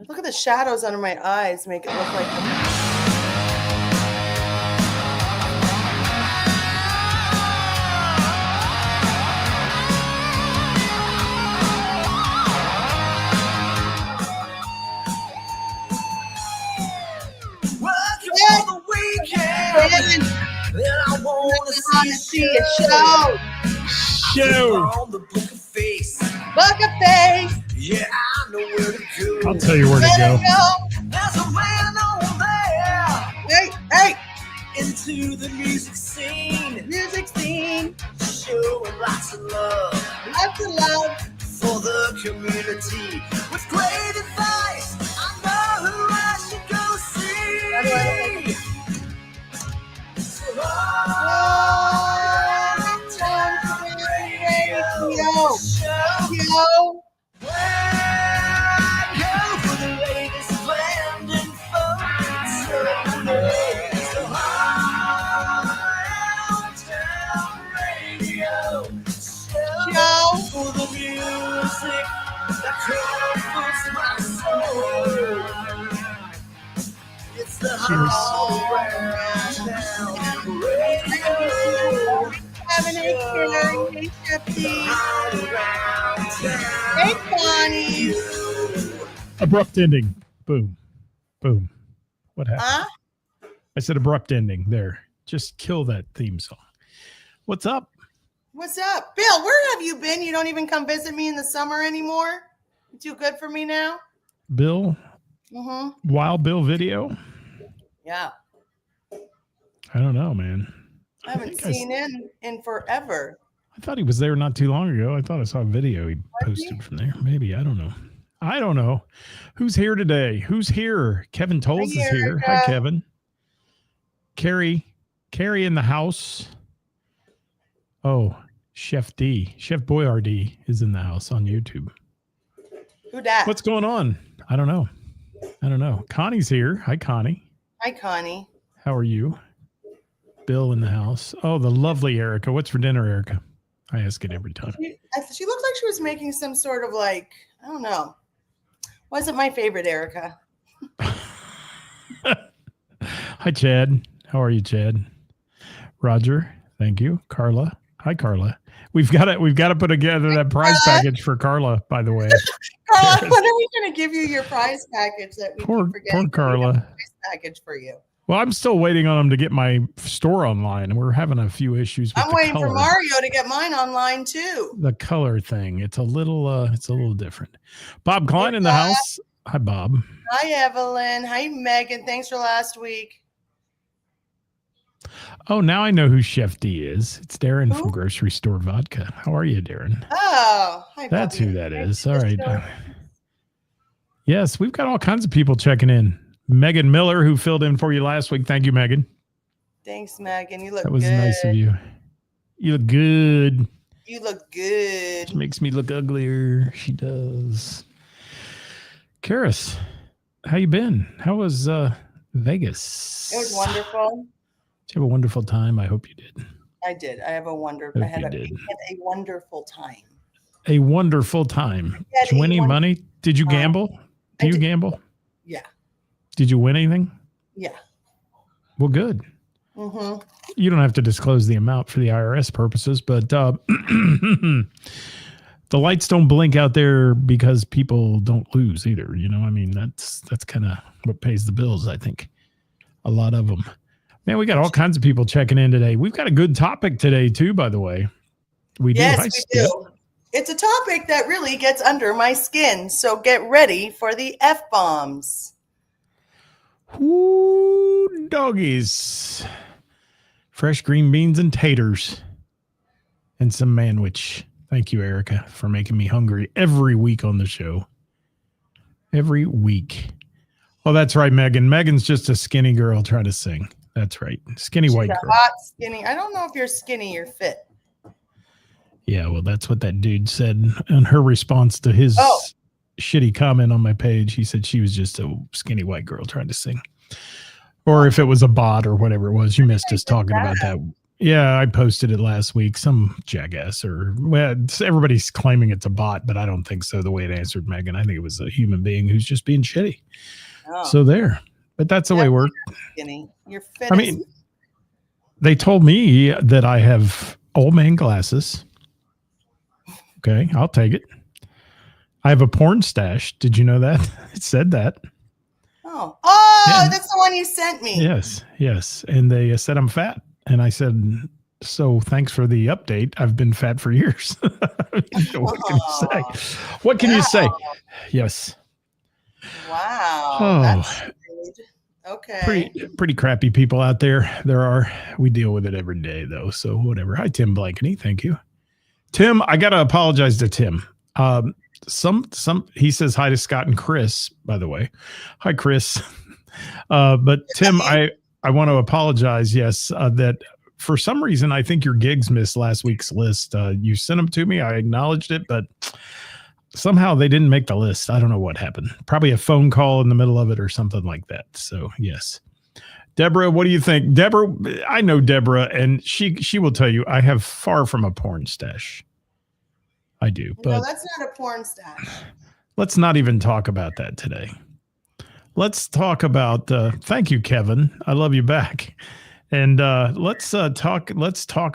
Look at the shadows under my eyes. Make it look like. On the weekend, then I want to see a show. On the book of face. Book of face. Yeah, I know where to go. I'll tell you where to go. There's a man over there. Hey. Into the music scene. Music scene. Showing lots of love. Lots of love. For the community. With great advice, I know who I should go see. Yo. Where I go for the latest blend and focus. It's the Hometown Radio Show for the music that comforts my soul. It's the Hometown Radio. Hey, Shepty. Hey, Connie. Abrupt ending. Boom. Boom. What happened? Huh? I said abrupt ending there. Just kill that theme song. What's up? What's up? Bill, where have you been? You don't even come visit me in the summer anymore? You too good for me now? Bill? Mm-hmm. Wild Bill video? Yeah. I don't know, man. I haven't seen him in forever. I thought he was there not too long ago. I thought I saw a video he posted from there. Maybe. I don't know. Who's here today? Who's here? Kevin Tolles is here. Hi, Kevin. Carrie in the house. Oh, Chef Boyardee is in the house on YouTube. Who dat? What's going on? I don't know. Connie's here. Hi, Connie. Hi, Connie. How are you? Bill in the house. Oh, the lovely Erica. What's for dinner, Erica? I ask it every time. She looked like she was making some sort of I don't know. Wasn't my favorite, Erica. Hi, Chad. How are you, Chad? Roger. Thank you. Carla. Hi, Carla. We've got to put together that prize package for Carla, by the way. Carla, when are we going to give you your prize package that we poor Carla. Prize package for you. Well, I'm still waiting on them to get my store online. We're having a few issues with I'm waiting for Mario to get mine online too. The color thing. It's a little different. Bob Klein in the house. Hi, Bob. Hi, Evelyn. Hi, Megan. Thanks for last week. Oh, now I know who Chef D is. It's Darren from Grocery Store Vodka. How are you, Darren? Oh, hi, that's Bobby. Who that is. All right. Yes, we've got all kinds of people checking in. Megan Miller, who filled in for you last week. Thank you, Megan. Thanks, Megan. You look good. That was nice of you. You look good. You look good. She makes me look uglier. She does. Ceris, how you been? How was Vegas? It was wonderful. Did you have a wonderful time? I hope you did. I did. I had a wonderful time. A wonderful time. Did you win any money? Did you gamble? Do you gamble? Yeah. Did you win anything? Yeah. Well, good. Mm-hmm. You don't have to disclose the amount for the IRS purposes, but the lights don't blink out there because people don't lose either. You know, I mean, that's kind of what pays the bills, I think. A lot of them. Man, we got all kinds of people checking in today. We've got a good topic today, too, by the way. We do. Yes, we do. It's a topic that really gets under my skin. So get ready for the F-bombs. Ooh, doggies. Fresh green beans and taters. And some manwich. Thank you, Erica, for making me hungry every week on the show. Every week. Oh, that's right, Megan. Megan's just a skinny girl trying to sing. That's right. Skinny white girl. Hot, skinny. I don't know if you're skinny, you're fit. Yeah, well, that's what that dude said in her response to his shitty comment on my page. He said she was just a skinny white girl trying to sing. Or if it was a bot or whatever it was. You missed us talking about that. Yeah, I posted it last week. Some jackass everybody's claiming it's a bot, but I don't think so. The way it answered Megan, I think it was a human being who's just being shitty. Oh. So there, but that's the way it worked. Skinny. You're fit. I mean, they told me that I have old man glasses. Okay, I'll take it. I have a porn stash. Did you know that? It said that. Oh, yeah. That's the one you sent me. Yes. And they said I'm fat. And I said, so thanks for the update. I've been fat for years. What can you say? What can you say? Yes. Wow. Oh, that's rude. Okay. Pretty crappy people out there. We deal with it every day though. So whatever. Hi, Tim Blankeny. Thank you. Tim, I got to apologize to Tim. He says hi to Scott and Chris, by the way. Hi, Chris. But Tim, I want to apologize. Yes, that for some reason, I think your gigs missed last week's list. You sent them to me. I acknowledged it, but somehow they didn't make the list. I don't know what happened. Probably a phone call in the middle of it or something like that. So yes. Deborah, what do you think? Deborah, I know Deborah, and she will tell you I have far from a porn stash. I do. But no, that's not a porn stash. Let's not even talk about that today. Let's talk about thank you, Kevin. I love you back. And let's talk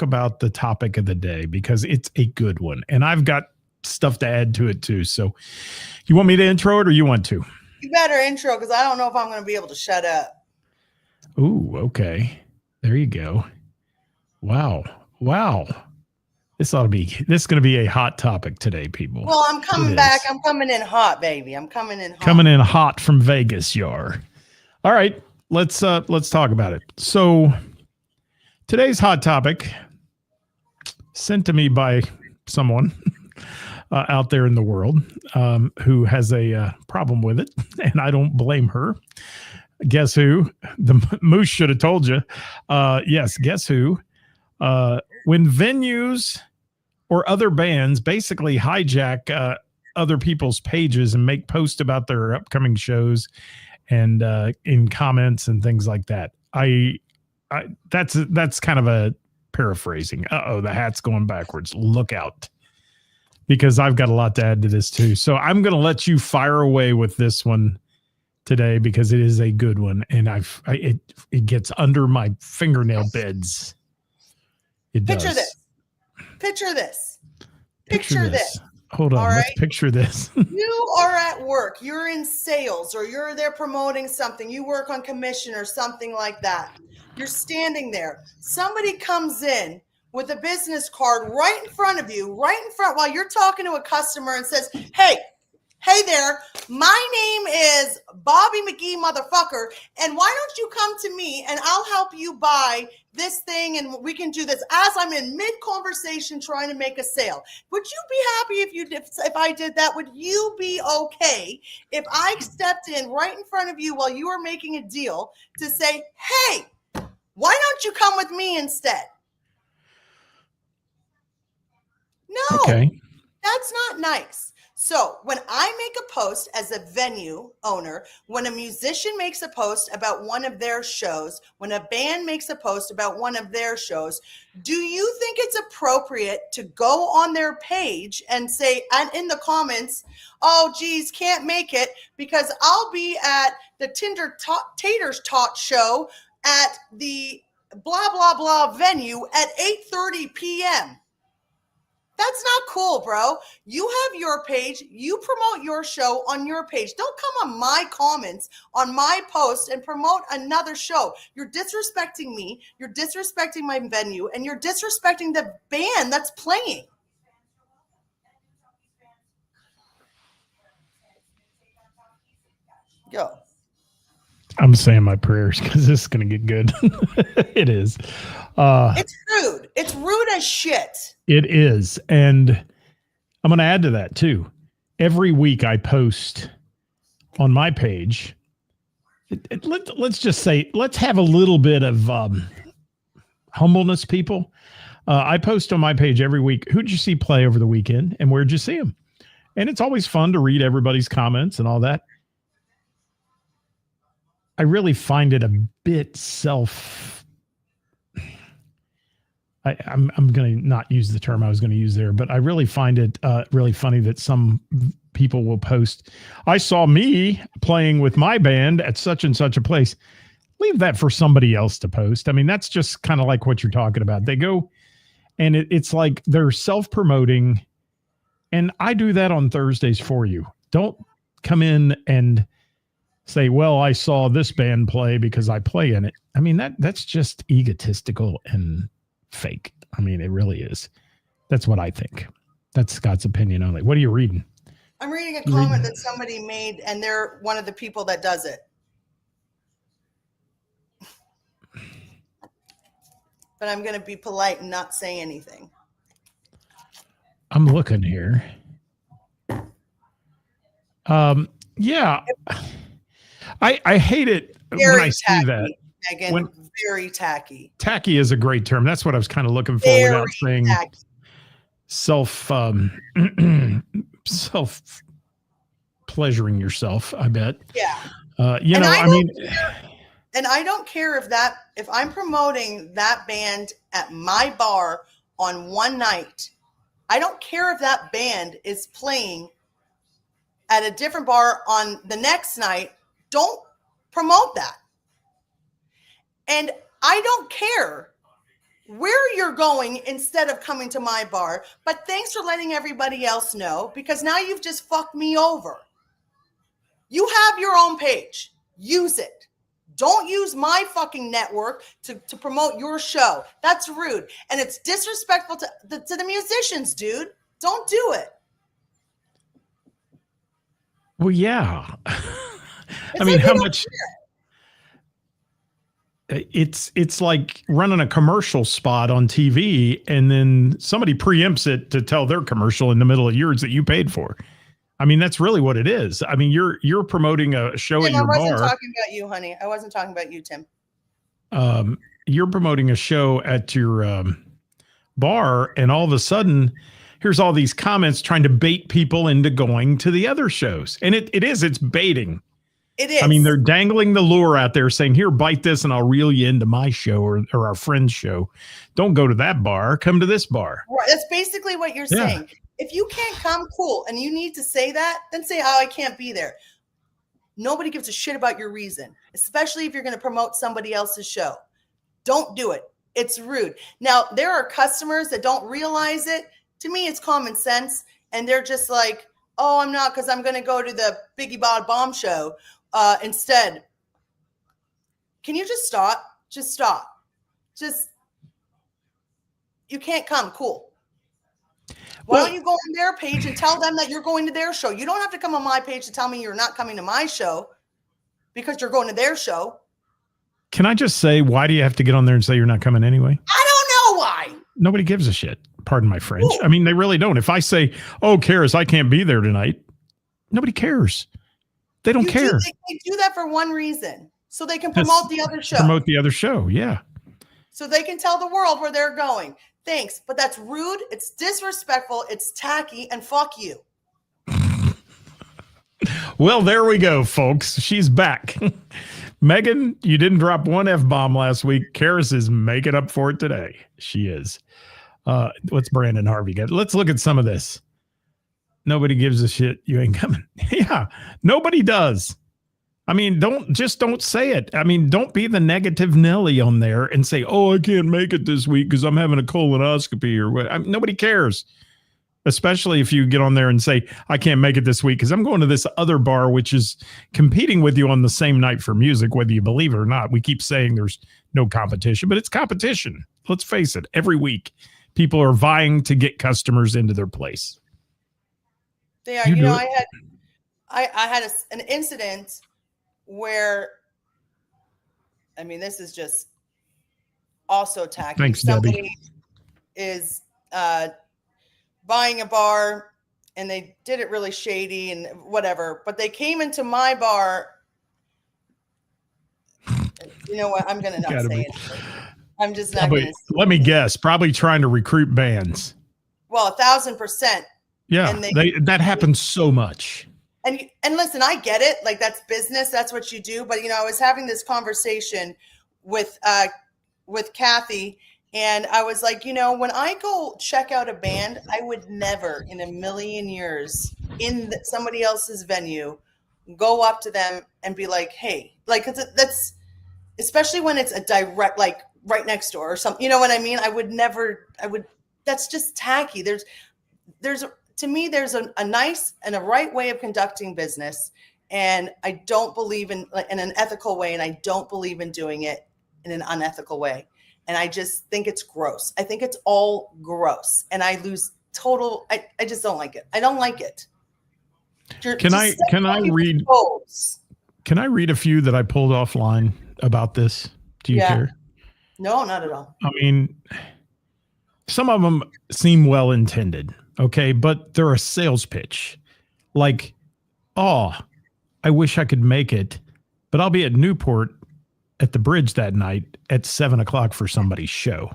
about the topic of the day because it's a good one. And I've got stuff to add to it too. So you want me to intro it or you want to? You better intro because I don't know if I'm going to be able to shut up. Ooh, okay. There you go. Wow. This is going to be a hot topic today, people. Well, I'm coming back. I'm coming in hot, baby. I'm coming in hot. Coming in hot from Vegas, yar. All right, let's talk about it. So today's hot topic sent to me by someone out there in the world who has a problem with it, and I don't blame her. Guess who? The moose should have told you. Yes, guess who? When venues or other bands basically hijack other people's pages and make posts about their upcoming shows and in comments and things like that. That's kind of a paraphrasing. The hat's going backwards. Look out. Because I've got a lot to add to this too. So I'm going to let you fire away with this one today because it is a good one. And it gets under my fingernail beds. It does. Picture this. Hold on. Let's picture this. You are at work. You're in sales or you're there promoting something. You work on commission or something like that. You're standing there. Somebody comes in with a business card right in front of you, while you're talking to a customer and says, Hey there, my name is Bobby McGee, motherfucker, and why don't you come to me and I'll help you buy this thing and we can do this as I'm in mid-conversation trying to make a sale. Would you be happy if I did that? Would you be okay if I stepped in right in front of you while you were making a deal to say, hey, why don't you come with me instead? No, okay. That's not nice. So when I make a post as a venue owner, when a musician makes a post about one of their shows, when a band makes a post about one of their shows, do you think it's appropriate to go on their page and say, and in the comments, oh, geez, can't make it because I'll be at the Taters Tot show at the blah, blah, blah venue at 8:30 p.m. That's not cool, bro. You have your page. You promote your show on your page. Don't come on my comments on my post and promote another show. You're disrespecting me. You're disrespecting my venue, and you're disrespecting the band that's playing. Go. I'm saying my prayers because this is going to get good. It is. It's rude. It's rude as shit. It is. And I'm going to add to that too. Every week I post on my page. Let's just say, let's have a little bit of humbleness, people. I post on my page every week. Who'd you see play over the weekend and where'd you see them? And it's always fun to read everybody's comments and all that. I really find it a bit I'm going to not use the term I was going to use there, but I really find it really funny that some people will post, I saw me playing with my band at such and such a place. Leave that for somebody else to post. I mean, that's just kind of like what you're talking about. They go and it's like they're self-promoting, and I do that on Thursdays for you. Don't come in and say, well, I saw this band play because I play in it. I mean, that's just egotistical and fake. I mean, it really is. That's what I think. That's Scott's opinion only. What are you reading? I'm reading a comment that somebody made, and they're one of the people that does it. But I'm going to be polite and not say anything. I'm looking here. Yeah. I hate it Very when I see tacky, that. Megan, very tacky. Tacky is a great term. That's what I was kind of looking for without saying tacky. self pleasuring yourself, I bet. Yeah. And I don't care if I'm promoting that band at my bar on one night. I don't care if that band is playing at a different bar on the next night. Don't promote that. And I don't care where you're instead instead of coming to my bar, but thanks for letting everybody else know, because now you've just fucked me over. You have your own page. Use it. Don't use my fucking network to promote your show. That's rude. And it's disrespectful to the musicians, dude. Don't do it. Well, yeah. I mean, how much... It's like running a commercial spot on TV, and then somebody preempts it to tell their commercial in the middle of yours that you paid for. I mean, that's really what it is. I mean, you're promoting a show at your bar. I wasn't talking about you, honey. I wasn't talking about you, Tim. You're promoting a show at your bar, and all of a sudden, here's all these comments trying to bait people into going to the other shows. And it's baiting. It is. I mean, they're dangling the lure out there saying, here, bite this and I'll reel you into my show or our friend's show. Don't go to that bar. Come to this bar. Right. That's basically what you're saying. If you can't come, cool, and you need to say that, then say, oh, I can't be there. Nobody gives a shit about your reason, especially if you're going to promote somebody else's show. Don't do it. It's rude. Now, there are customers that don't realize it. To me, it's common sense. And they're just like, oh, I'm not, because I'm going to go to the Biggie Bod Bomb show. Instead, can you just stop? Just stop. You can't come. Cool. Why don't you go on their page and tell them that you're going to their show? You don't have to come on my page to tell me you're not coming to my show because you're going to their show. Can I just say, why do you have to get on there and say you're not coming anyway? I don't know why. Nobody gives a shit. Pardon my French. Ooh. I mean, they really don't. If I say, oh, Ceris, I can't be there tonight, nobody cares. They don't care. They do that for one reason. So they can promote the other show. Promote the other show, yeah. So they can tell the world where they're going. Thanks. But that's rude. It's disrespectful. It's tacky. And fuck you. Well, there we go, folks. She's back. Megan, you didn't drop one F-bomb last week. Ceris is making up for it today. She is. What's Brandon Harvey got? Let's look at some of this. Nobody gives a shit. You ain't coming. Yeah, nobody does. I mean, don't say it. I mean, don't be the negative Nelly on there and say, oh, I can't make it this week because I'm having a colonoscopy or what. Nobody cares, especially if you get on there and say, I can't make it this week because I'm going to this other bar, which is competing with you on the same night for music, whether you believe it or not. We keep saying there's no competition, but it's competition. Let's face it. Every week, people are vying to get customers into their place. They are. You know, I had an incident where, I mean, this is just also tacky. Thanks, somebody Debbie. Is buying a bar, and they did it really shady and whatever. But they came into my bar. You know what? I'm gonna not say it. I'm just not going to. Let me guess. Probably trying to recruit bands. Well, 1,000%. Yeah, that happens so much. And listen, I get it. Like, that's business. That's what you do. But, you know, I was having this conversation with Kathy, And I was like, when I go check out a band, I would never in a million years in somebody else's venue go up to them and be like, hey, like, that's especially when it's a direct, like right next door or something, you know what I mean? That's just tacky. To me, there's a nice and a right way of conducting business. And I don't believe in an ethical way. And I don't believe in doing it in an unethical way. And I just think it's gross. I think it's all gross. And I lose total, I just don't like it. I don't like it. Can I read a few that I pulled offline about this? Do you care? No, not at all. I mean, some of them seem well intended, okay, but they're a sales pitch. Like, oh, I wish I could make it, but I'll be at Newport at the bridge that night at 7:00 for somebody's show.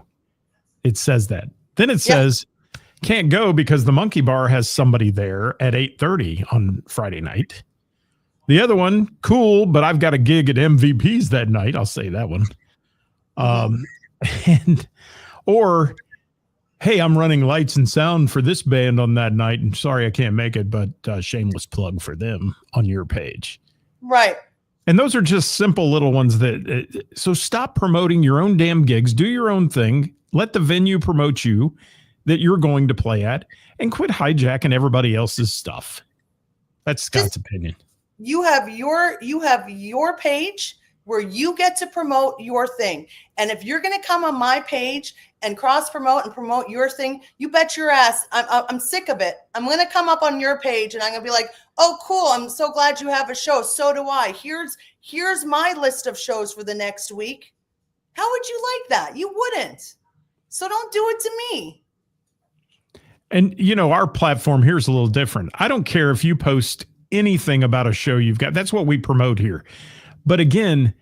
It says that. Then it says, can't go because the Monkey Bar has somebody there at 8:30 on Friday night. The other one, cool, but I've got a gig at MVP's that night. I'll say that one. Or, hey, I'm running lights and sound for this band on that night, and sorry I can't make it, but shameless plug for them on your page. Right. And those are just simple little ones so stop promoting your own damn gigs, do your own thing, let the venue promote you that you're going to play at, and quit hijacking everybody else's stuff. That's Scott's opinion. You have your page where you get to promote your thing. And if you're going to come on my page and cross promote and promote your thing, you bet your ass I'm sick of it. I'm going to come up on your page and I'm going to be like, oh, cool. I'm so glad you have a show. So do I. Here's my list of shows for the next week. How would you like that? You wouldn't. So don't do it to me. And, our platform here is a little different. I don't care if you post anything about a show you've got. That's what we promote here. But again,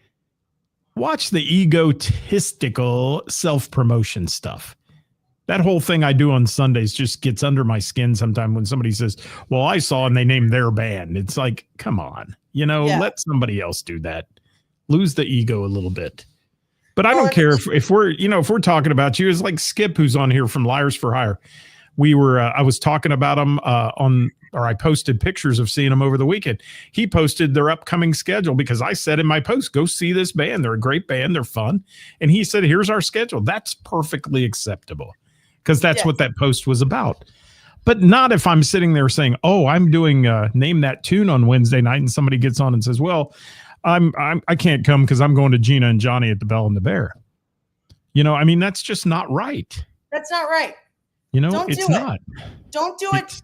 watch the egotistical self-promotion stuff. That whole thing I do on Sundays just gets under my skin sometimes when somebody says, well, I saw and they named their band. It's like, come on, let somebody else do that. Lose the ego a little bit. But I don't care if we're talking about you. It's like Skip, who's on here from Liars for Hire. I was talking about him I posted pictures of seeing them over the weekend. He posted their upcoming schedule because I said in my post, go see this band. They're a great band. They're fun. And he said, here's our schedule. That's perfectly acceptable because that's what that post was about. But not if I'm sitting there saying, oh, I'm doing Name That Tune on Wednesday night. And somebody gets on and says, well, I can't come because I'm going to Gina and Johnny at the Bell and the Bear. That's just not right. That's not right. It's not. Don't do it.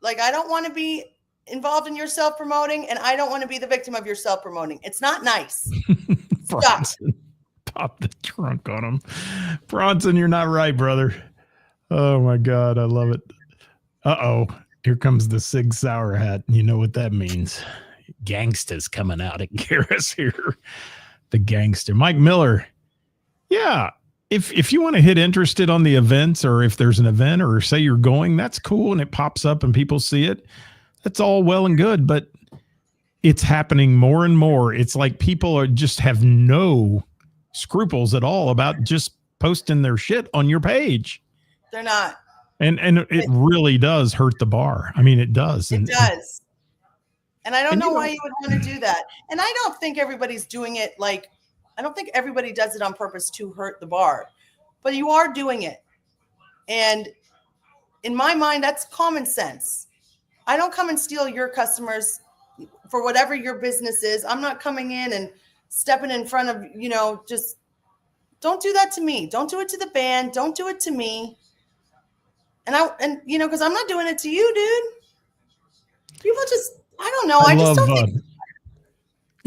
Like, I don't want to be involved in your self-promoting, and I don't want to be the victim of your self-promoting. It's not nice. Stop. Pop the trunk on him. Bronson, you're not right, brother. Oh, my God. I love it. Uh-oh. Here comes the Sig Sauer hat. You know what that means. Gangsta's coming out at Garris here. The gangster. Mike Miller. Yeah. If you want to hit interested on the events, or if there's an event, or say you're going, that's cool, and it pops up and people see it. That's all well and good, but it's happening more and more. It's like people just have no scruples at all about just posting their shit on your page. They're not. And it really does hurt the bar. I mean, it does. It does. And I don't know why you would want to do that. And I don't think everybody's doing it I don't think everybody does it on purpose to hurt the bar, but you are doing it. And in my mind, that's common sense. I don't come and steal your customers for whatever your business is. I'm not coming in and stepping in front of, just don't do that to me. Don't do it to the band. Don't do it to me. Because I'm not doing it to you, dude. People just, I don't know. I just don't think.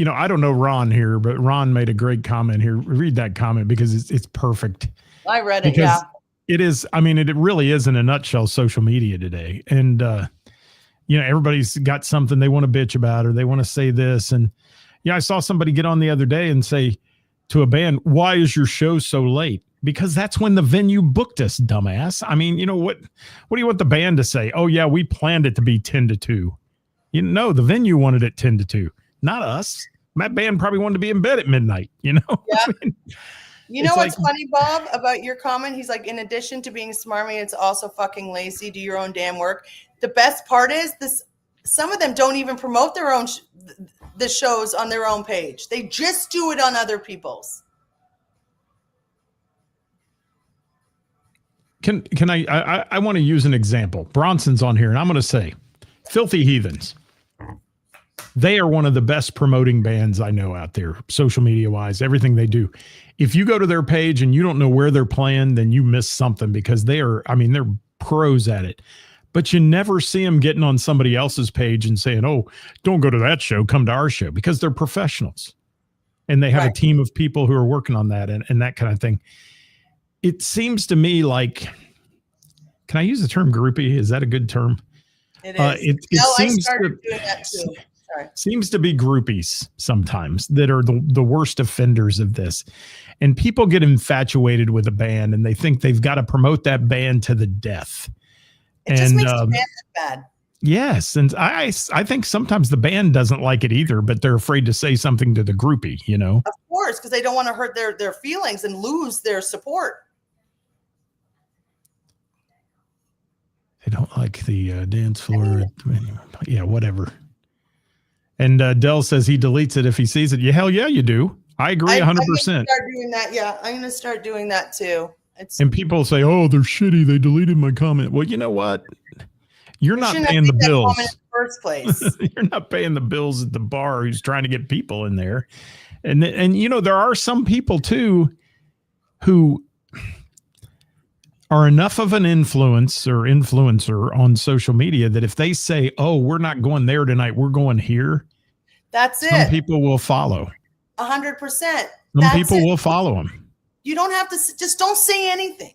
I don't know Ron here, but Ron made a great comment here. Read that comment because it's perfect. I read it, yeah. It is. I mean, it really is in a nutshell social media today. And, everybody's got something they want to bitch about, or they want to say this. And, I saw somebody get on the other day and say to a band, why is your show so late? Because that's when the venue booked us, dumbass. I mean, what do you want the band to say? Oh, yeah, we planned it to be 10 to 2. The venue wanted it 10 to 2. Not us. That band probably wanted to be in bed at midnight, Yeah. You know what's funny, Bob, about your comment? He's like, in addition to being smarmy, it's also fucking lazy. Do your own damn work. The best part is this. Some of them don't even promote their own the shows on their own page. They just do it on other people's. Can I want to use an example. Bronson's on here, and I'm going to say, Filthy Heathens. They are one of the best promoting bands I know out there, social media wise, everything they do. If you go to their page and you don't know where they're playing, then you miss something, because they're pros at it. But you never see them getting on somebody else's page and saying, oh, don't go to that show, come to our show, because they're professionals. And they have a team of people who are working on that and that kind of thing. It seems to me like, can I use the term groupie? Is that a good term? It is. I started doing that too. Sorry. Seems to be groupies sometimes that are the worst offenders of this. And people get infatuated with a band and they think they've got to promote that band to the death. It just makes the band look bad. Yes. And I think sometimes the band doesn't like it either, but they're afraid to say something to the groupie, you know? Of course, because they don't want to hurt their feelings and lose their support. They don't like the dance floor. Yeah, whatever. And Dell says he deletes it if he sees it. Yeah, hell yeah, you do. I agree 100%. I'm going to start doing that. Yeah, I'm going to start doing that too. And people say, oh, they're shitty. They deleted my comment. Well, you know what? You're not paying the bills. In the first place. You're not paying the bills at the bar who's trying to get people in there. And you know, there are some people too who are enough of an influencer on social media that if they say, oh, we're not going there tonight, we're going here. That's it. Some people will follow. 100%. Some people will follow them. You don't have to, just don't say anything.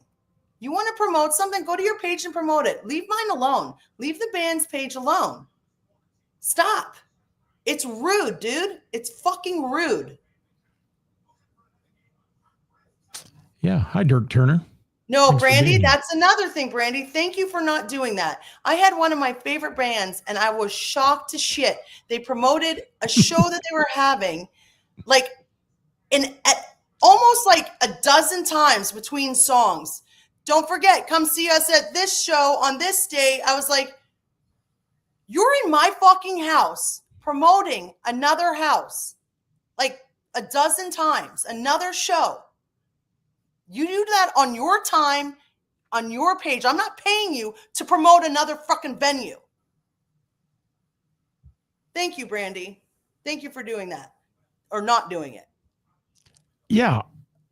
You want to promote something, go to your page and promote it. Leave mine alone. Leave the band's page alone. Stop. It's rude, dude. It's fucking rude. Yeah. Hi, Dirk Turner. No, Brandy, that's another thing, Brandy. Thank you for not doing that. I had one of my favorite bands, and I was shocked to shit. They promoted a show that they were having, like, almost like a dozen times between songs. Don't forget, come see us at this show on this day. I was like, you're in my fucking house promoting another house, like a dozen times, another show. You do that on your time, on your page. I'm not paying you to promote another fucking venue. Thank you, Brandy. Thank you for doing that or not doing it. Yeah.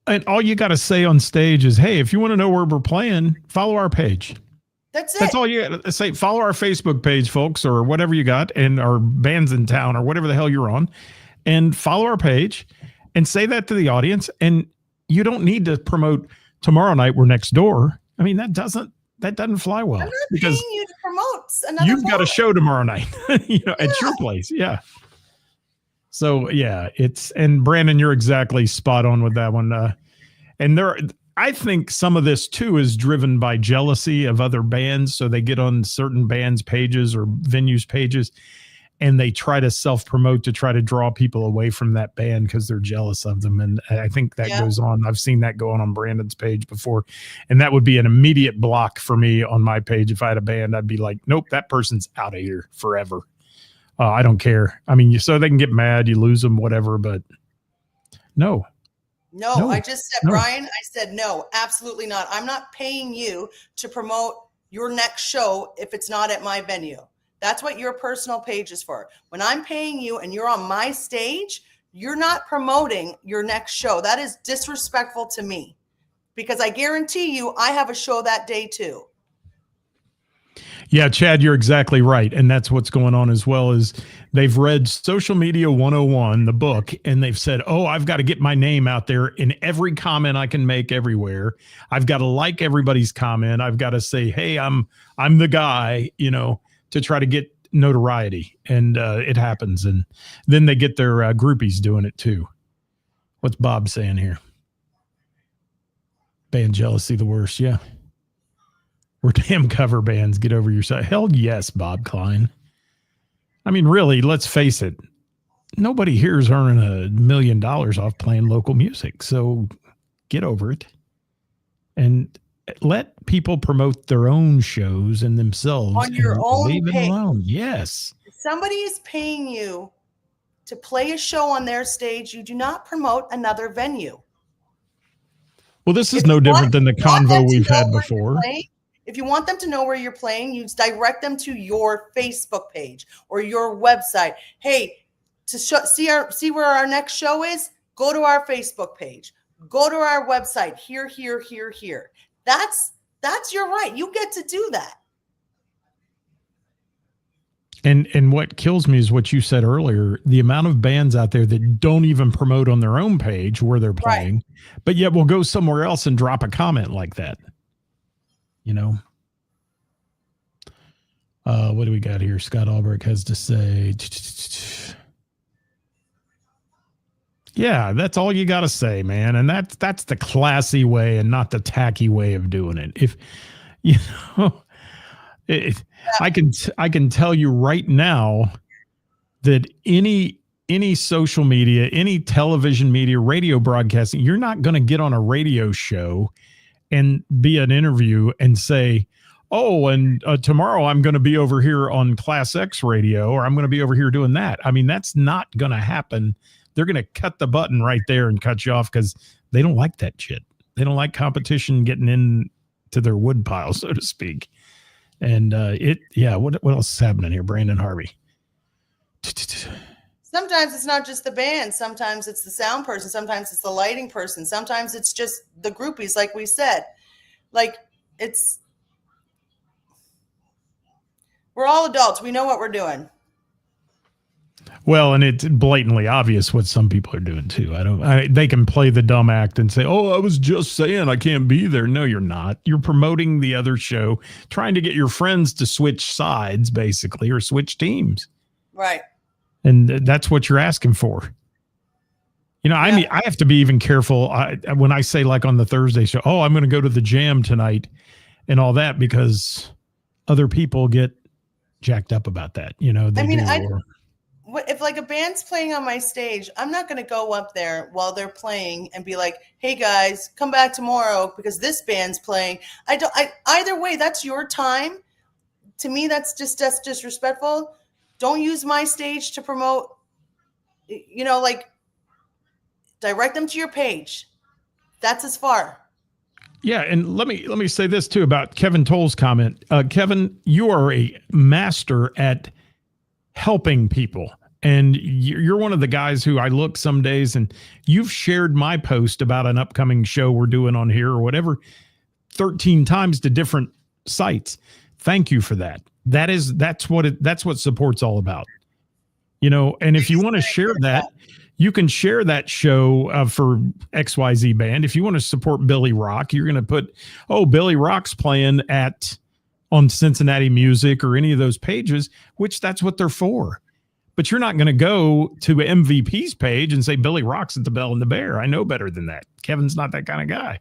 And all you got to say on stage is, hey, if you want to know where we're playing, follow our page. That's it. That's all you got to say. Follow our Facebook page, folks, or whatever you got, and our bands in town or whatever the hell you're on, and follow our page and say that to the audience. And you don't need to promote tomorrow night we're next door. I mean, that doesn't fly well. I'm not paying you to promote another you've got a show tomorrow night, at your place. Yeah. So yeah, and Brandon, you're exactly spot on with that one. And I think some of this too is driven by jealousy of other bands. So they get on certain bands' pages or venues' pages, and they try to self-promote to try to draw people away from that band because they're jealous of them. And I think that goes on. I've seen that go on Brandon's page before. And that would be an immediate block for me on my page. If I had a band, I'd be like, nope, that person's out of here forever. I don't care. I mean, so they can get mad, you lose them, whatever, but no. I just said, Brian, I said, no, absolutely not. I'm not paying you to promote your next show if it's not at my venue. That's what your personal page is for. When I'm paying you and you're on my stage, you're not promoting your next show. That is disrespectful to me because I guarantee you I have a show that day too. Yeah, Chad, you're exactly right. And that's what's going on as well. Is they've read Social Media 101, the book, and they've said, oh, I've got to get my name out there in every comment I can make everywhere. I've got to like everybody's comment. I've got to say, hey, I'm the guy, to try to get notoriety. And it happens. And then they get their groupies doing it too. What's Bob saying here? Band jealousy, the worst. Yeah. We're damn cover bands. Get over yourself. Hell yes, Bob Klein. I mean, really, let's face it. Nobody here is earning $1 million off playing local music. So get over it and let people promote their own shows and themselves on your own leave it page. alone. Yes. If somebody is paying you to play a show on their stage, you do not promote another venue. Well, this is no different than the convo we've had before. If you want them to know where you're playing, you direct them to your Facebook page or your website. Hey, to see where our next show is, go to our Facebook page. Go to our website. Here. That's your right. You get to do that. And what kills me is what you said earlier, the amount of bands out there that don't even promote on their own page where they're playing, but yet will go somewhere else and drop a comment like that. You know? What do we got here? Scott Albrecht has to say. Yeah, that's all you got to say, man. And that's the classy way and not the tacky way of doing it. If, you know... I can tell you right now that any social media, any television media, radio broadcasting, you're not going to get on a radio show and be an interview and say, oh, and tomorrow I'm going to be over here on Class X radio, or I'm going to be over here doing that. I mean, that's not going to happen. They're going to cut the button right there and cut you off because they don't like that shit. They don't like competition getting into their wood pile, so to speak. And what else is happening here? Brandon Harvey. Sometimes it's not just the band. Sometimes it's the sound person. Sometimes it's the lighting person. Sometimes it's just the groupies, like we said. Like, we're all adults. We know what we're doing. Well, and it's blatantly obvious what some people are doing too. They can play the dumb act and say, oh, I was just saying I can't be there. No, you're not. You're promoting the other show, trying to get your friends to switch sides, basically, or switch teams. Right. And that's what you're asking for. You know, I mean, I have to be even careful when I say, like on the Thursday show, oh, I'm going to go to the jam tonight and all that, because other people get jacked up about that. You know, if like a band's playing on my stage, I'm not going to go up there while they're playing and be like, hey guys, come back tomorrow because this band's playing. Either way, that's your time. To me, that's disrespectful. Don't use my stage to promote, like direct them to your page. That's as far. Yeah. And let me say this too about Kevin Toll's comment. Kevin, you are a master at helping people. And you're one of the guys who I look some days and you've shared my post about an upcoming show we're doing on here or whatever 13 times to different sites. Thank you for that. That's what support's all about. You know, and if you want to share that, you can share that show for XYZ band. If you want to support Billy Rock, you're going to put, oh, Billy Rock's playing on Cincinnati Music or any of those pages, which that's what they're for. But you're not going to go to MVP's page and say Billy Rock's at the Bell and the Bear. I know better than that. Kevin's not that kind of guy.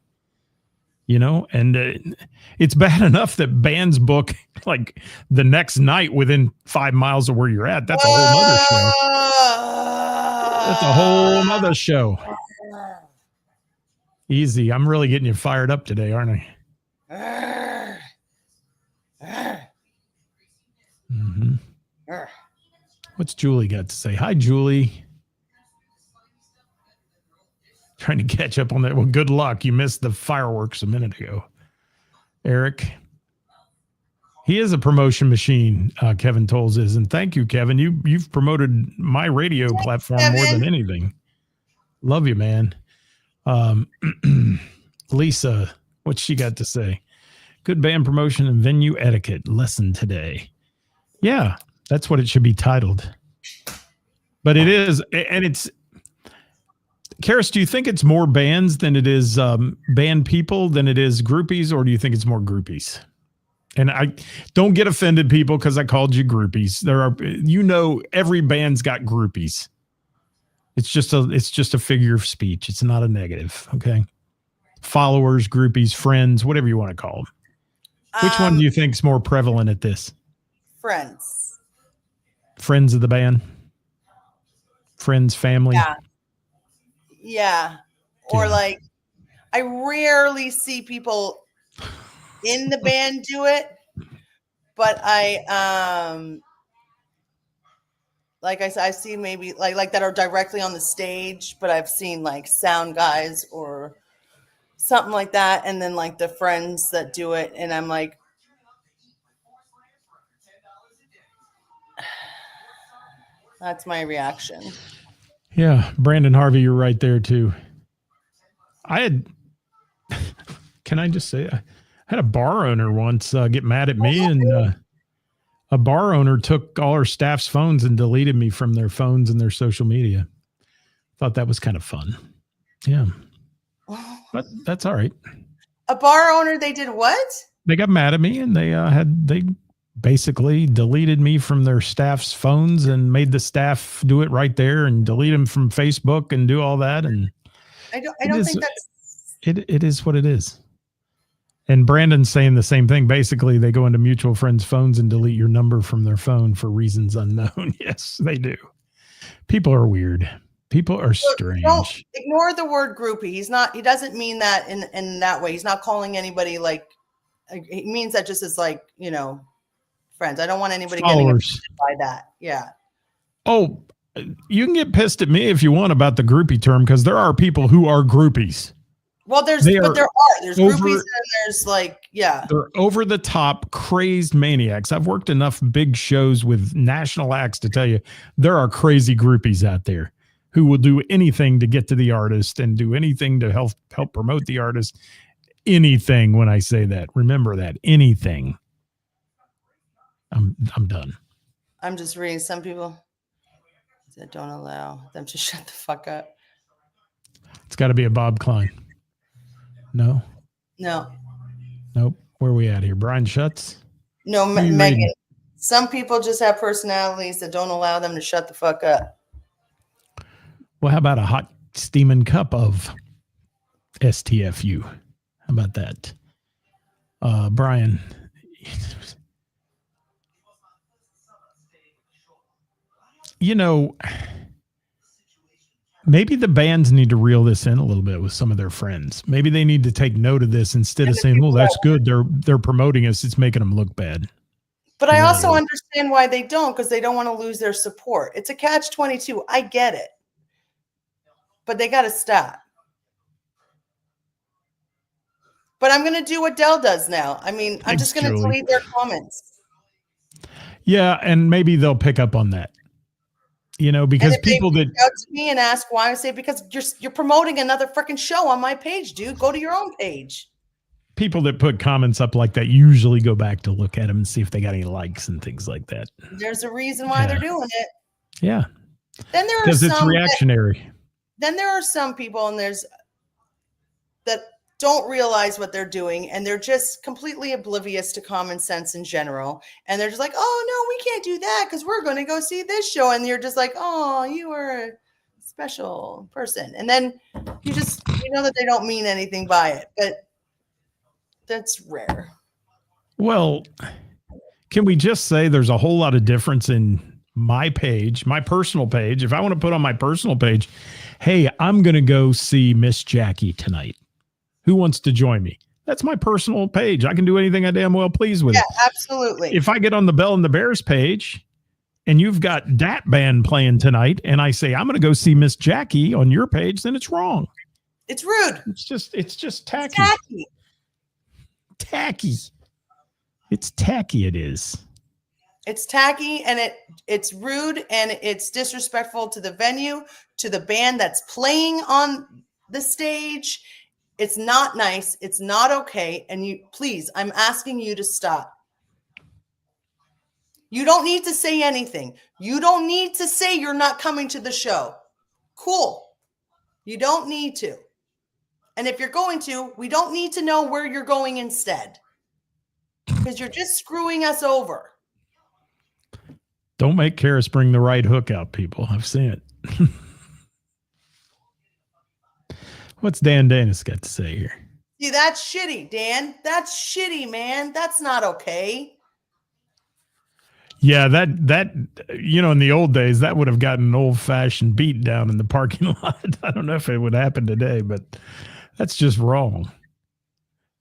You know, and it's bad enough that bands book like the next night within 5 miles of where you're at. That's a whole nother show. That's a whole nother show. Easy. I'm really getting you fired up today, aren't I? Mm-hmm. What's Julie got to say? Hi, Julie. Trying to catch up on that. Well, good luck. You missed the fireworks a minute ago. Eric. He is a promotion machine, Kevin Tolles is. And thank you, Kevin. You've promoted my radio platform more than anything. Love you, man. Lisa, what's she got to say? Good band promotion and venue etiquette lesson today. Yeah, that's what it should be titled. But it is, and it's, Karis, do you think it's more bands than it is band people than it is groupies, or do you think it's more groupies? And I don't get offended, people, because I called you groupies. There are, every band's got groupies. It's just a figure of speech. It's not a negative. Okay. Followers, groupies, friends, whatever you want to call them. Which one do you think is more prevalent at this? Friends. Friends of the band? Friends, family? Yeah. Or like, I rarely see people in the band do it, but like I said, I see maybe like that are directly on the stage, but I've seen like sound guys or something like that, and then like the friends that do it, and I'm like, that's my reaction. Yeah, Brandon Harvey, you're right there too. Can I just say, I had a bar owner once get mad at me, and a bar owner took all our staff's phones and deleted me from their phones and their social media. Thought that was kind of fun. Yeah. But that's all right. A bar owner, they did what? They got mad at me, and they basically deleted me from their staff's phones and made the staff do it right there and delete them from Facebook and do all that. And I don't think that's it is what it is. And Brandon's saying the same thing. Basically, they go into mutual friends' phones and delete your number from their phone for reasons unknown. Yes, they do. People are weird. People are strange. Don't ignore the word groupie. He doesn't mean that in that way. He's not calling anybody like, he means that just as like, friends. I don't want anybody getting offended by that. Yeah. Oh, you can get pissed at me if you want about the groupie term, because there are people who are groupies. Well, there's groupies and there's like, yeah. They're over the top, crazed maniacs. I've worked enough big shows with national acts to tell you there are crazy groupies out there who will do anything to get to the artist and do anything to help promote the artist. Anything. When I say that, remember that, anything. I'm done. I'm just reading some people that don't allow them to shut the fuck up. It's got to be a Bob Klein. No. Nope. Where are we at here? Brian Schutz? No, Megan. Some people just have personalities that don't allow them to shut the fuck up. Well, how about a hot steaming cup of STFU? How about that? Brian. Maybe the bands need to reel this in a little bit with some of their friends. Maybe they need to take note of this instead of saying, "Oh, that's good. They're promoting us. It's making them look bad." But I also understand why they don't, because they don't want to lose their support. It's a catch-22. I get it. But they got to stop. But I'm going to do what Dell does now. I mean, I'm just going to delete their comments. Yeah, and maybe they'll pick up on that. Because people that out to me and ask why, I say, because you're promoting another freaking show on my page, dude. Go to your own page. People that put comments up like that usually go back to look at them and see if they got any likes and things like that. There's a reason why they're doing it. Yeah. Then there are because it's reactionary. Then there are some people, and that don't realize what they're doing, and they're just completely oblivious to common sense in general. And they're just like, "Oh no, we can't do that because we're going to go see this show." And you're just like, "Oh, you are a special person." And then you know that they don't mean anything by it, but that's rare. Well, can we just say there's a whole lot of difference in my page, my personal page. If I want to put on my personal page, "Hey, I'm going to go see Miss Jackie tonight. Who wants to join me?" That's my personal page. I can do anything I damn well please with it. Yeah, absolutely. If I get on the Bell and the Bears page and you've got that band playing tonight and I say, "I'm going to go see Miss Jackie" on your page, then it's wrong. It's rude. It's just tacky. It's tacky. It's tacky. It is. It's tacky, and it's rude, and it's disrespectful to the venue, to the band that's playing on the stage. It's not nice. It's not okay. And please, I'm asking you to stop. You don't need to say anything. You don't need to say you're not coming to the show. Cool. You don't need to. And if you're going to, we don't need to know where you're going instead, because you're just screwing us over. Don't make Ceris bring the right hook out, people. I've seen it. What's Dan Danis got to say here? See, that's shitty, Dan. That's shitty, man. That's not okay. Yeah, that in the old days, that would have gotten an old-fashioned beat down in the parking lot. I don't know if it would happen today, but That's just wrong.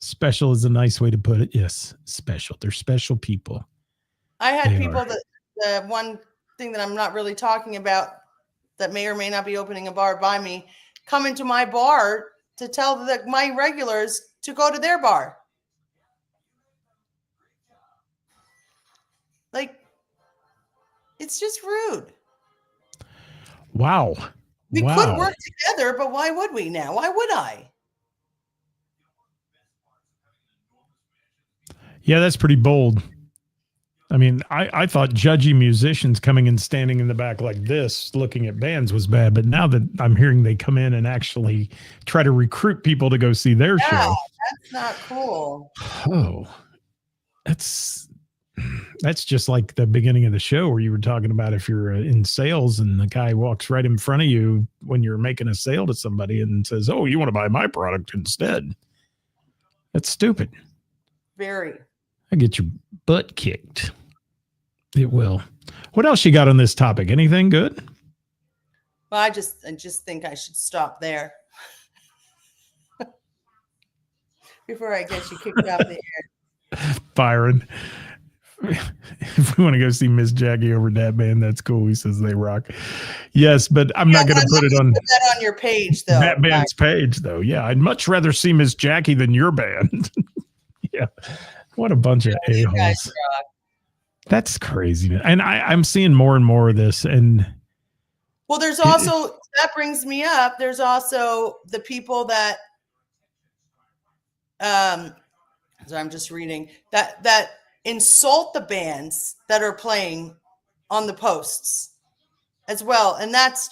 Special is a nice way to put it. Yes, special. They're special people. I had people that the one thing that I'm not really talking about that may or may not be opening a bar by me come into my bar to tell my regulars to go to their bar. Like, it's just rude. Wow. We could work together, but why would we now? Why would I? Yeah, that's pretty bold. I mean, I thought judgy musicians coming and standing in the back like this, looking at bands was bad. But now that I'm hearing they come in and actually try to recruit people to go see their show. That's not cool. Oh, that's just like the beginning of the show where you were talking about if you're in sales and the guy walks right in front of you when you're making a sale to somebody and says, "Oh, you want to buy my product instead?" That's stupid. Very. I get your butt kicked. It will. What else you got on this topic? Anything good? Well, I just think I should stop there before I get you kicked off the air. Byron, if we want to go see Miss Jackie over that band, that's cool. He says they rock. Yes, but I'm not going to put it on that on your page, though. That band's page, though. Yeah, I'd much rather see Miss Jackie than your band. Yeah, what a bunch of a-holes. That's crazy, and I'm seeing more and more of this. And well, there's also that brings me up. There's also the people that, so I'm just reading that insult the bands that are playing on the posts as well, and that's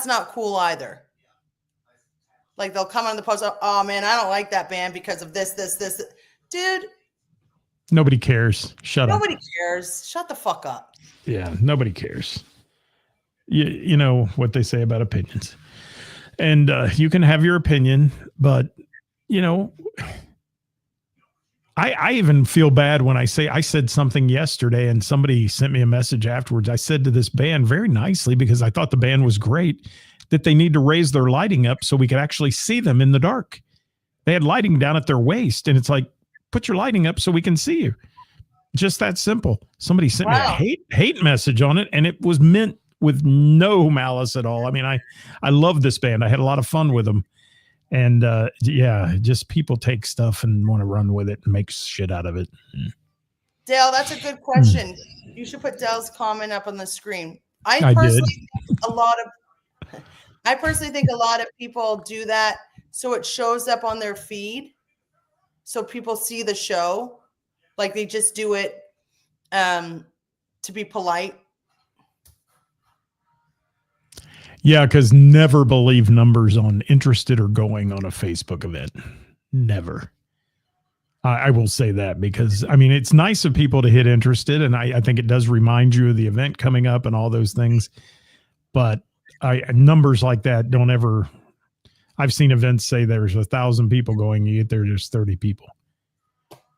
not cool either. Like they'll come on the post, oh man, I don't like that band because of this, dude. Nobody cares. Shut up. Nobody cares. Shut the fuck up. Yeah, nobody cares. You know what they say about opinions. And you can have your opinion, but, you know, I even feel bad when I said something yesterday and somebody sent me a message afterwards. I said to this band very nicely, because I thought the band was great, that they need to raise their lighting up so we could actually see them in the dark. They had lighting down at their waist, and it's like, put your lighting up so we can see you. Just that simple. Somebody sent me a hate message on it, and it was meant with no malice at all. I mean, I love this band. I had a lot of fun with them. And yeah, just people take stuff and want to run with it and make shit out of it. Dale, that's a good question. You should put Dale's comment up on the screen. I personally think a lot of people do that so it shows up on their feed. So people see the show, like they just do it to be polite. Yeah, because never believe numbers on interested or going on a Facebook event. Never. I will say that because, I mean, it's nice of people to hit interested, and I think it does remind you of the event coming up and all those things. But numbers like that don't ever... I've seen events say there's 1,000 people going, you get there, there's 30 people.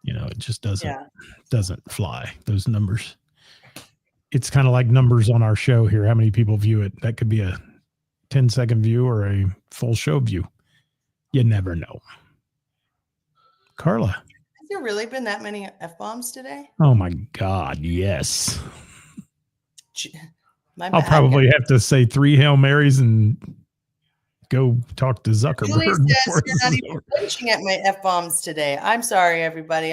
You know, it just doesn't fly, those numbers. It's kind of like numbers on our show here. How many people view it? That could be a 10-second view or a full show view. You never know. Carla. Has there really been that many F-bombs today? Oh my God, yes. I'll probably have to say 3 Hail Marys and go talk to Zuckerberg. Julie says you're not even flinching at my F-bombs today. I'm sorry, everybody.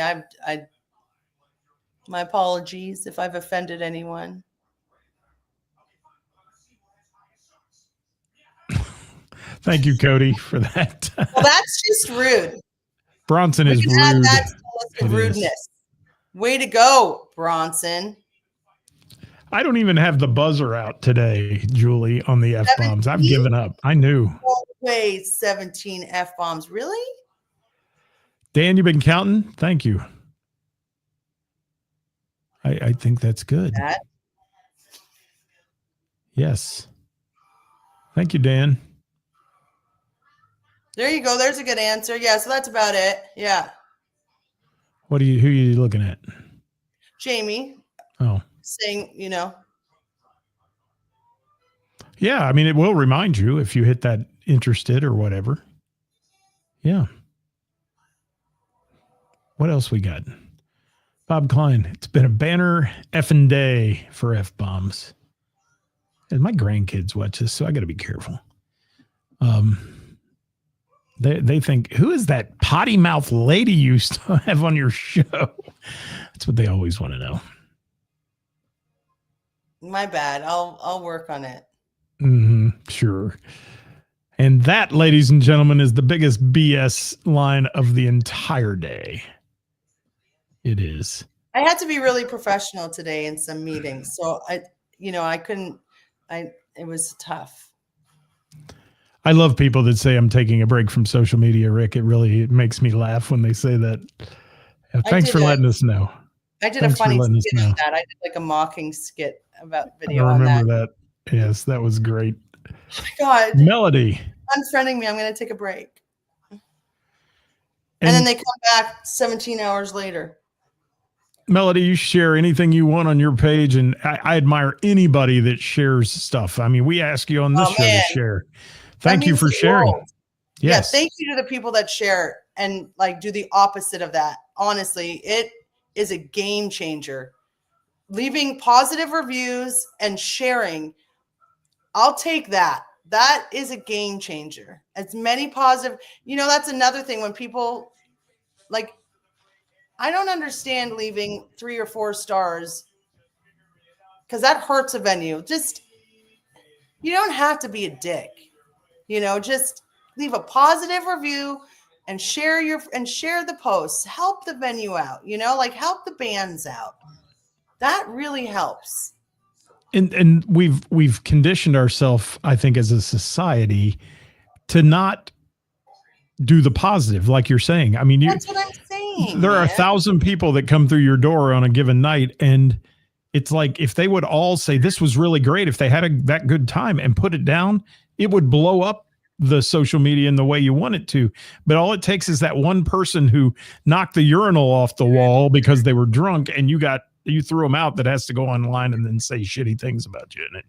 My apologies if I've offended anyone. Thank you, Cody, for that. Well, that's just rude. Bronson is rude. Add that to the list of rudeness. Way to go, Bronson. I don't even have the buzzer out today, Julie, on the F-bombs. I've given up. I knew. Always 17 F-bombs. Really? Dan, you've been counting? Thank you. I think that's good. Yes. Thank you, Dan. There you go. There's a good answer. Yeah, so that's about it. Yeah. Who are you looking at? Jamie. Oh. Saying, you know. Yeah, I mean, it will remind you if you hit that interested or whatever. Yeah. What else we got? Bob Klein, it's been a banner effing day for F-bombs. And my grandkids watch this, so I got to be careful. They think, who is that potty mouth lady you used to have on your show? That's what they always want to know. My bad. I'll work on it. Sure. And that, ladies and gentlemen, is the biggest BS line of the entire day. It is. I had to be really professional today in some meetings. So it was tough. I love people that say I'm taking a break from social media, Rick. It makes me laugh when they say that. Thanks for letting us know. I did a funny skit on that. I did like a mocking skit about video on that. I remember that. Yes, that was great. Oh my God. Melody. Unfriending me. I'm going to take a break. And then they come back 17 hours later. Melody, you share anything you want on your page, and I admire anybody that shares stuff. I mean, we ask you on this show to share. Thank you for sharing. Yes. Yeah, thank you to the people that share and like do the opposite of that. Honestly, it is a game changer. Leaving positive reviews and sharing, I'll take that. That is a game changer. As many positive, that's another thing when people like, I don't understand leaving 3 or 4 stars because that hurts a venue. Just, you don't have to be a dick, just leave a positive review and share the posts, help the venue out, help the bands out. That really helps. And we've conditioned ourselves, I think, as a society to not do the positive, like you're saying. I mean, that's what I'm saying. There are 1,000 people that come through your door on a given night, and it's like if they would all say this was really great, if they had that good time and put it down, it would blow up the social media in the way you want it to. But all it takes is that one person who knocked the urinal off the wall because they were drunk, and you threw them out, that has to go online and then say shitty things about you. And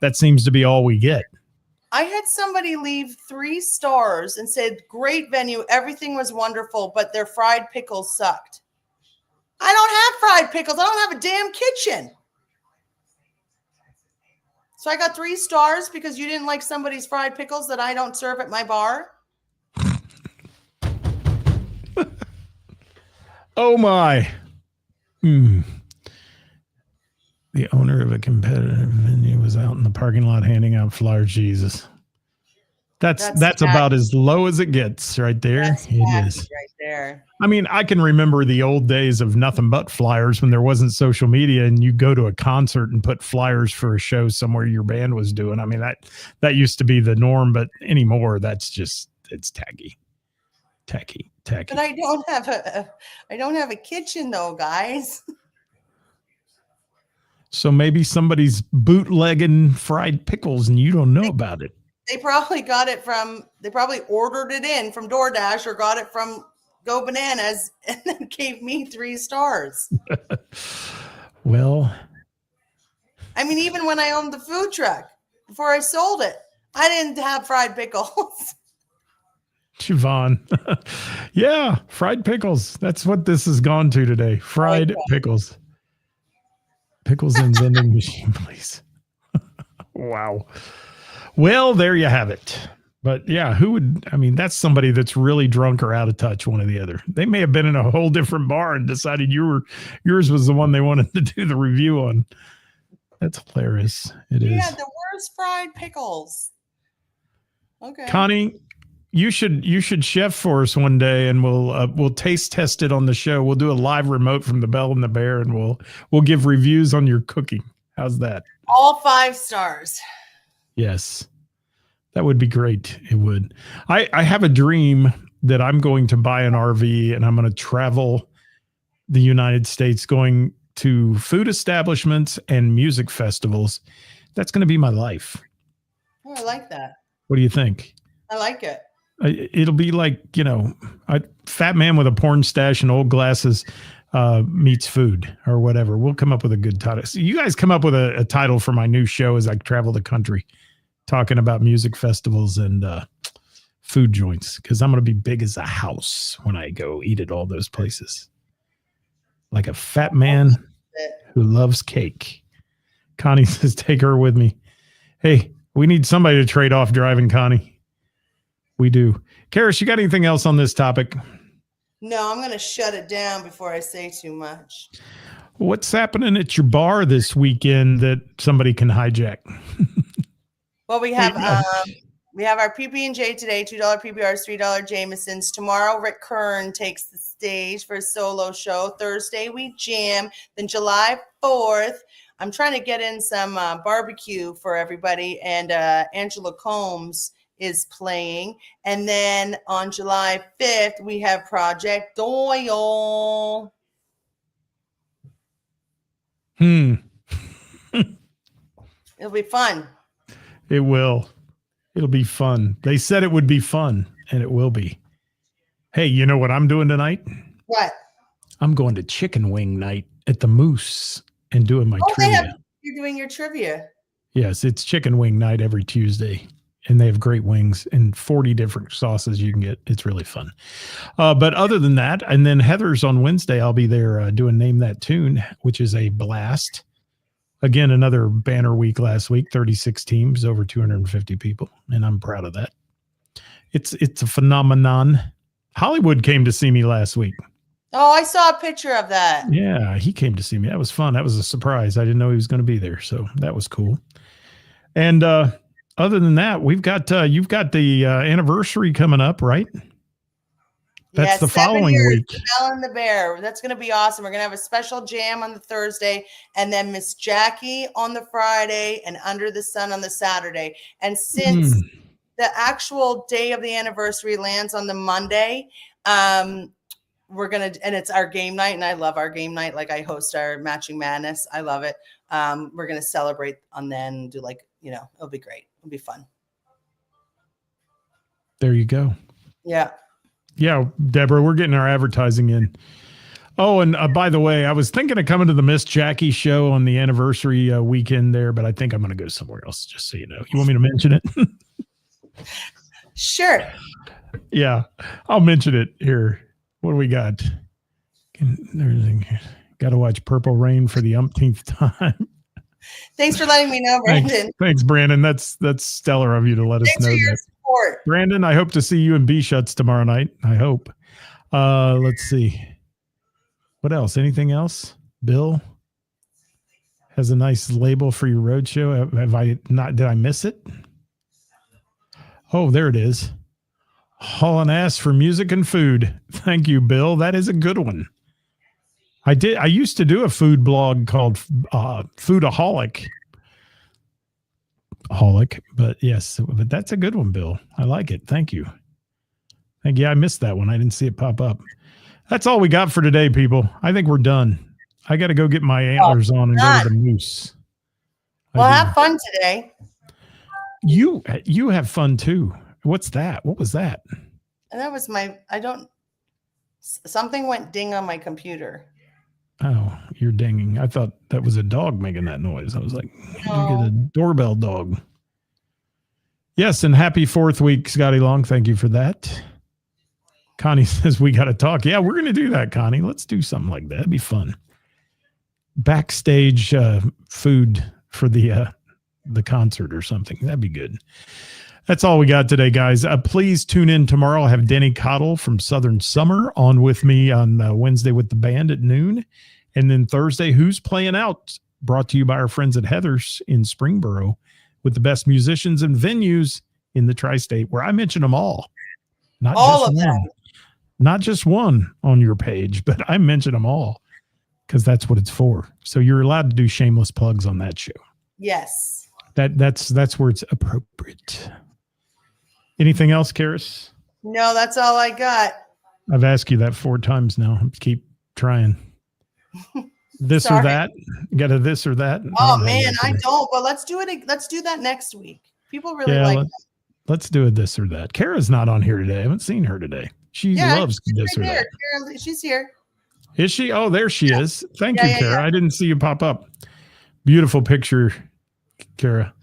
that seems to be all we get. I had somebody leave 3 stars and said, great venue. Everything was wonderful, but their fried pickles sucked. I don't have fried pickles. I don't have a damn kitchen. So I got 3 stars because you didn't like somebody's fried pickles that I don't serve at my bar. Oh my. The owner of a competitive venue was out in the parking lot handing out flyers. Jesus. That's about as low as it gets right there. It is right there. I mean, I can remember the old days of nothing but flyers when there wasn't social media, and you go to a concert and put flyers for a show somewhere your band was doing. I mean, that used to be the norm, but anymore, it's tacky. But I don't have a kitchen though, guys. So maybe somebody's bootlegging fried pickles and you don't know about it. They probably ordered it in from DoorDash or got it from Go Bananas and then gave me 3 stars. Well, I mean, even when I owned the food truck, before I sold it, I didn't have fried pickles. Siobhan. Yeah, fried pickles. That's what this has gone to today. Fried pickles. Pickles and vending machine, please. Wow. Well, there you have it. But yeah, that's somebody that's really drunk or out of touch, one or the other. They may have been in a whole different bar and decided yours was the one they wanted to do the review on. That's hilarious. It is. Yeah, the worst fried pickles. Okay. Connie, you should chef for us one day, and we'll taste test it on the show. We'll do a live remote from the Bell and the Bear, and we'll give reviews on your cooking. How's that? All 5 stars. Yes, that would be great. It would. I have a dream that I'm going to buy an RV and I'm going to travel the United States, going to food establishments and music festivals. That's going to be my life. Oh, I like that. What do you think? I like it. It'll be like, a fat man with a porn stash and old glasses meets food or whatever. We'll come up with a good title. So you guys come up with a title for my new show as I travel the country talking about music festivals and food joints, because I'm going to be big as a house when I go eat at all those places. Like a fat man who loves cake. Connie says, take her with me. Hey, we need somebody to trade off driving, Connie. We do. Karis, you got anything else on this topic? No, I'm going to shut it down before I say too much. What's happening at your bar this weekend that somebody can hijack? Well, we have our PB&J today, $2 PBRs, $3 Jamesons. Tomorrow, Rick Kern takes the stage for a solo show. Thursday, we jam. Then July 4th, I'm trying to get in some barbecue for everybody, and Angela Combs is playing. And then on July 5th, we have Project Doyle. It'll be fun. It will. It'll be fun. They said it would be fun, and it will be. Hey, you know what I'm doing tonight? What? I'm going to chicken wing night at the Moose and doing my trivia. You're doing your trivia. Yes, it's chicken wing night every Tuesday, and they have great wings and 40 different sauces you can get. It's really fun. But other than that, and then Heather's on Wednesday, I'll be there doing Name That Tune, which is a blast. Again, another banner week last week, 36 teams, over 250 people, and I'm proud of that. It's a phenomenon. Hollywood came to see me last week. Oh, I saw a picture of that. Yeah, he came to see me. That was fun. That was a surprise. I didn't know he was going to be there, so that was cool. And other than that, we've got you've got the anniversary coming up, right? That's the following week. Bell and the Bear. That's going to be awesome. We're going to have a special jam on the Thursday, and then Miss Jackie on the Friday, and Under the Sun on the Saturday. And since the actual day of the anniversary lands on the Monday, we're going to, and it's our game night, and I love our game night. Like, I host our Matching Madness. I love it. We're going to celebrate and then do, like, it'll be great. It'll be fun. There you go. Yeah. Yeah, Deborah, we're getting our advertising in. Oh, and by the way, I was thinking of coming to the Miss Jackie show on the anniversary weekend there, but I think I'm going to go somewhere else, just so you know. You want me to mention it? Sure. Yeah, I'll mention it here. What do we got? Got to watch Purple Rain for the umpteenth time. Thanks for letting me know, Brandon. Thanks, Brandon. That's stellar of you to let us know that. Support. Brandon, I hope to see you in B-Shuts tomorrow night. I hope. Let's see. What else? Anything else? Bill has a nice label for your roadshow. Have I not? Did I miss it? Oh, there it is. Hauling ass for music and food. Thank you, Bill. That is a good one. I used to do a food blog called Foodaholic. But yes, but that's a good one, Bill. I like it. Thank you. I missed that one. I didn't see it pop up. That's all we got for today, people. I think we're done. I got to go get my antlers on and go to the Moose. Well, have fun today. You have fun too. What's that? What was that? And that was something went ding on my computer. Oh, you're dinging. I thought that was a dog making that noise. I was like, no. You get a doorbell dog. Yes, and happy 4th week, Scotty Long. Thank you for that. Connie says we got to talk. Yeah, we're going to do that, Connie. Let's do something like that. It'd be fun. Backstage food for the concert or something. That'd be good. That's all we got today, guys. Please tune in tomorrow. I'll have Denny Cottle from Southern Summer on with me on Wednesday with the band at noon. And then Thursday, Who's Playing Out? Brought to you by our friends at Heather's in Springboro with the best musicians and venues in the tri-state, where I mention them all. Not all just of one. Them. Not just one on your page, but I mention them all because that's what it's for. So you're allowed to do shameless plugs on that show. Yes. That's where it's appropriate. Anything else, Karis? No, that's all I got. I've asked you that 4 times now. Keep trying. This or that? Got a this or that? Oh man, I don't. But let's do it. Let's do that next week. People really like that. Let's do a this or that. Kara's not on here today. I haven't seen her today. She loves this or that. She's here. Is she? Oh, there she is. Thank you, Kara. Yeah. I didn't see you pop up. Beautiful picture, Kara.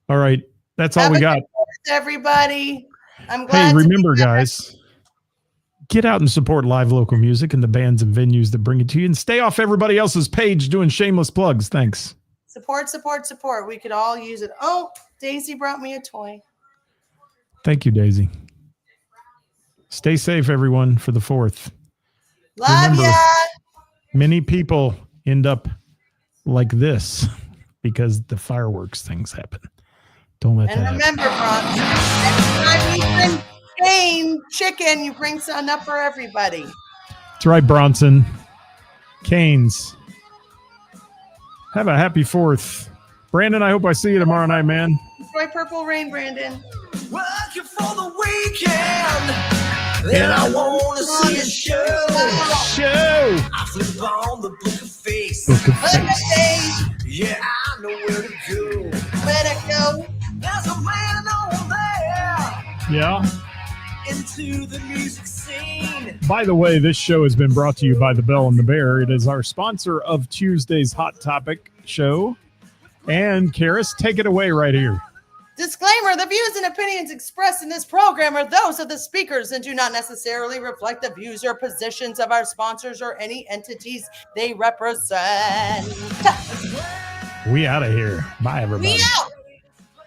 All right. That's all we got. Everybody. I'm glad. Hey, remember, guys, get out and support live local music and the bands and venues that bring it to you, and stay off everybody else's page doing shameless plugs. Thanks. Support. We could all use it. Oh, Daisy brought me a toy. Thank you, Daisy. Stay safe, everyone, for the 4th. Love ya. Many people end up like this because the fireworks things happen. Don't let that happen. And remember, Bronx, next time you bring Kane chicken, you bring some up for everybody. That's right, Bronson. Canes. Have a happy 4th. Brandon, I hope I see you tomorrow night, man. Enjoy Purple Rain, Brandon. Working for the weekend, and I want to see a show. I flip on the book of face. Yeah, I know where to go. There's a man over there. Yeah. Into the music scene. By the way, this show has been brought to you by the Bell and the Bear. It is our sponsor of Tuesday's Hot Topic show. And Karis, take it away right here. Disclaimer, the views and opinions expressed in this program are those of the speakers and do not necessarily reflect the views or positions of our sponsors or any entities they represent. We out of here. Bye, everybody. We out.